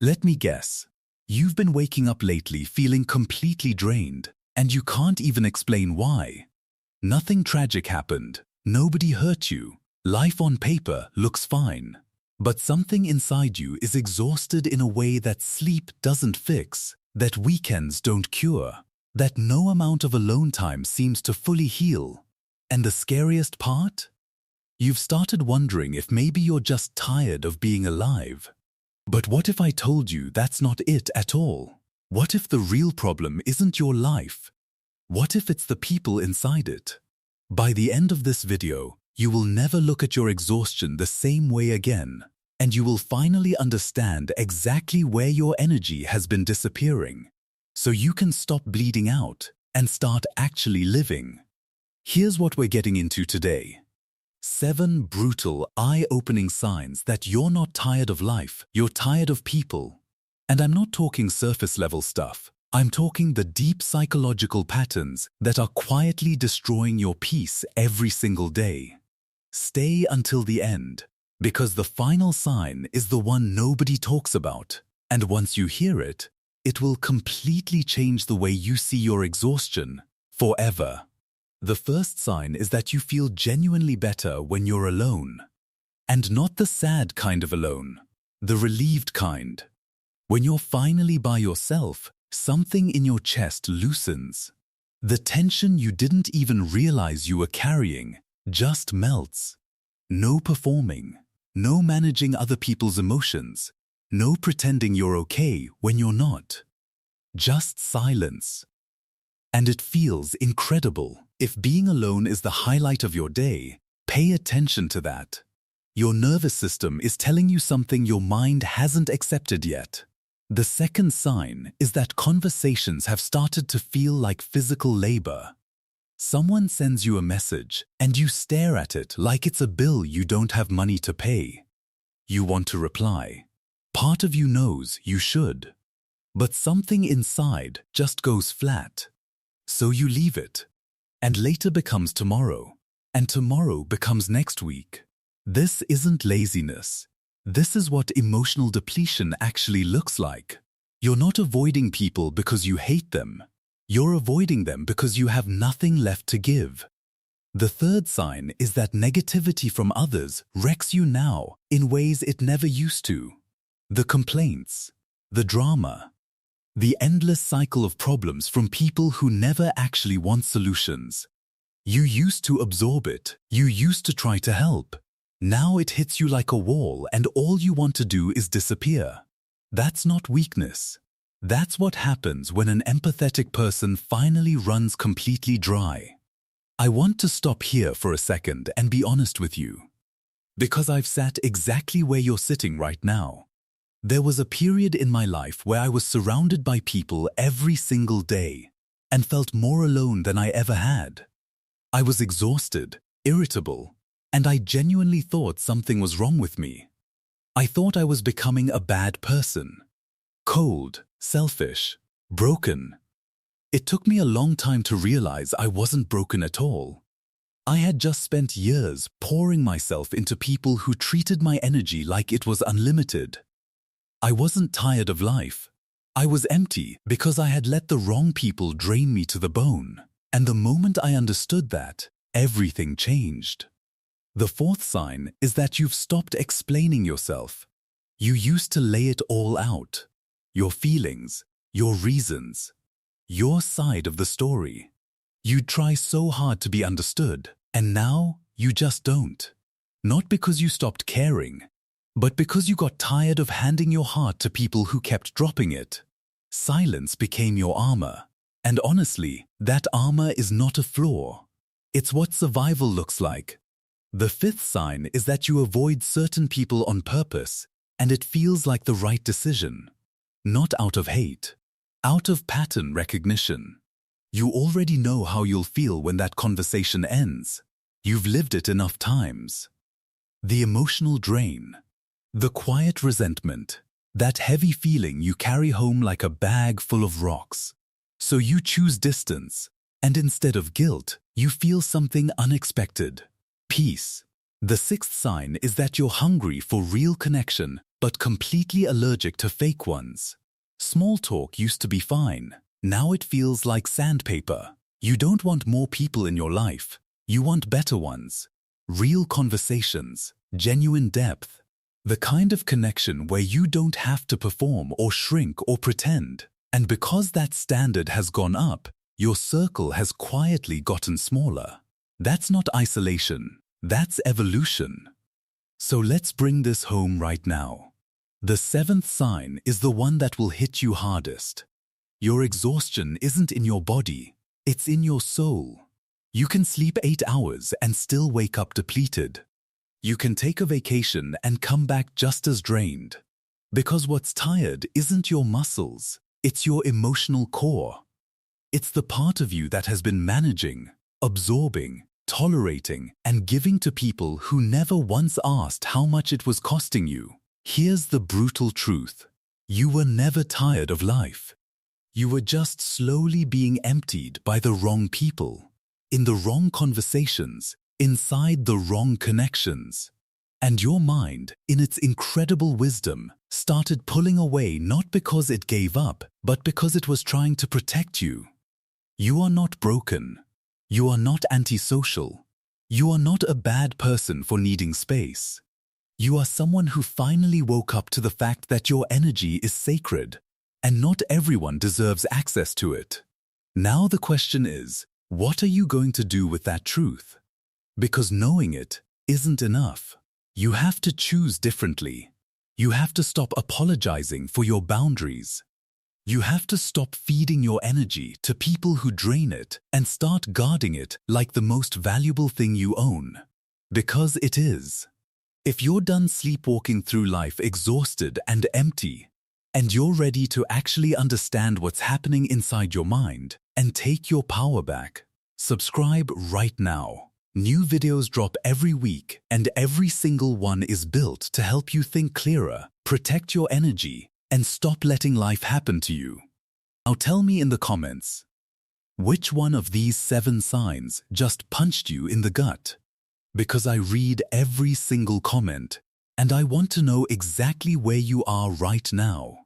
Let me guess. You've been waking up lately feeling completely drained, and you can't even explain why. Nothing tragic happened. Nobody hurt you. Life on paper looks fine. But something inside you is exhausted in a way that sleep doesn't fix, that weekends don't cure, that no amount of alone time seems to fully heal. And the scariest part? You've started wondering if maybe you're just tired of being alive. But what if I told you that's not it at all? What if the real problem isn't your life? What if it's the people inside it? By the end of this video, you will never look at your exhaustion the same way again, and you will finally understand exactly where your energy has been disappearing, so you can stop bleeding out and start actually living. Here's what we're getting into today. 7 brutal, eye-opening signs that you're not tired of life, you're tired of people. And I'm not talking surface-level stuff. I'm talking the deep psychological patterns that are quietly destroying your peace every single day. Stay until the end, because the final sign is the one nobody talks about. And once you hear it, it will completely change the way you see your exhaustion forever. The first sign is that you feel genuinely better when you're alone. And not the sad kind of alone, the relieved kind. When you're finally by yourself, something in your chest loosens. The tension you didn't even realize you were carrying just melts. No performing, no managing other people's emotions, no pretending you're okay when you're not. Just silence. And it feels incredible. If being alone is the highlight of your day, pay attention to that. Your nervous system is telling you something your mind hasn't accepted yet. The second sign is that conversations have started to feel like physical labor. Someone sends you a message, and you stare at it like it's a bill you don't have money to pay. You want to reply. Part of you knows you should. But something inside just goes flat. So you leave it. And later becomes tomorrow. And tomorrow becomes next week. This isn't laziness. This is what emotional depletion actually looks like. You're not avoiding people because you hate them. You're avoiding them because you have nothing left to give. The third sign is that negativity from others wrecks you now in ways it never used to. The complaints, the drama, the endless cycle of problems from people who never actually want solutions. You used to absorb it. You used to try to help. Now it hits you like a wall, and all you want to do is disappear. That's not weakness. That's what happens when an empathetic person finally runs completely dry. I want to stop here for a second and be honest with you. Because I've sat exactly where you're sitting right now. There was a period in my life where I was surrounded by people every single day and felt more alone than I ever had. I was exhausted, irritable, and I genuinely thought something was wrong with me. I thought I was becoming a bad person. Cold, selfish, broken. It took me a long time to realize I wasn't broken at all. I had just spent years pouring myself into people who treated my energy like it was unlimited. I wasn't tired of life. I was empty because I had let the wrong people drain me to the bone. And the moment I understood that, everything changed. The fourth sign is that you've stopped explaining yourself. You used to lay it all out. Your feelings, your reasons, your side of the story. You'd try so hard to be understood, and now you just don't. Not because you stopped caring, but because you got tired of handing your heart to people who kept dropping it. Silence became your armor. And honestly, that armor is not a flaw. It's what survival looks like. The fifth sign is that you avoid certain people on purpose, and it feels like the right decision. Not out of hate, out of pattern recognition. You already know how you'll feel when that conversation ends. You've lived it enough times. The emotional drain. The quiet resentment, that heavy feeling you carry home like a bag full of rocks. So you choose distance, and instead of guilt, you feel something unexpected. Peace. The sixth sign is that you're hungry for real connection, but completely allergic to fake ones. Small talk used to be fine. Now it feels like sandpaper. You don't want more people in your life. You want better ones. Real conversations, genuine depth. The kind of connection where you don't have to perform or shrink or pretend. And because that standard has gone up, your circle has quietly gotten smaller. That's not isolation. That's evolution. So let's bring this home right now. The seventh sign is the one that will hit you hardest. Your exhaustion isn't in your body, it's in your soul. You can sleep 8 hours and still wake up depleted. You can take a vacation and come back just as drained. Because what's tired isn't your muscles, it's your emotional core. It's the part of you that has been managing, absorbing, tolerating, and giving to people who never once asked how much it was costing you. Here's the brutal truth. You were never tired of life. You were just slowly being emptied by the wrong people, in the wrong conversations, inside the wrong connections. And your mind, in its incredible wisdom, started pulling away not because it gave up, but because it was trying to protect you. You are not broken. You are not antisocial. You are not a bad person for needing space. You are someone who finally woke up to the fact that your energy is sacred, and not everyone deserves access to it. Now the question is, what are you going to do with that truth? Because knowing it isn't enough. You have to choose differently. You have to stop apologizing for your boundaries. You have to stop feeding your energy to people who drain it and start guarding it like the most valuable thing you own. Because it is. If you're done sleepwalking through life exhausted and empty, and you're ready to actually understand what's happening inside your mind and take your power back, subscribe right now. New videos drop every week, and every single one is built to help you think clearer, protect your energy, and stop letting life happen to you. Now tell me in the comments, which one of these 7 signs just punched you in the gut? Because I read every single comment, and I want to know exactly where you are right now.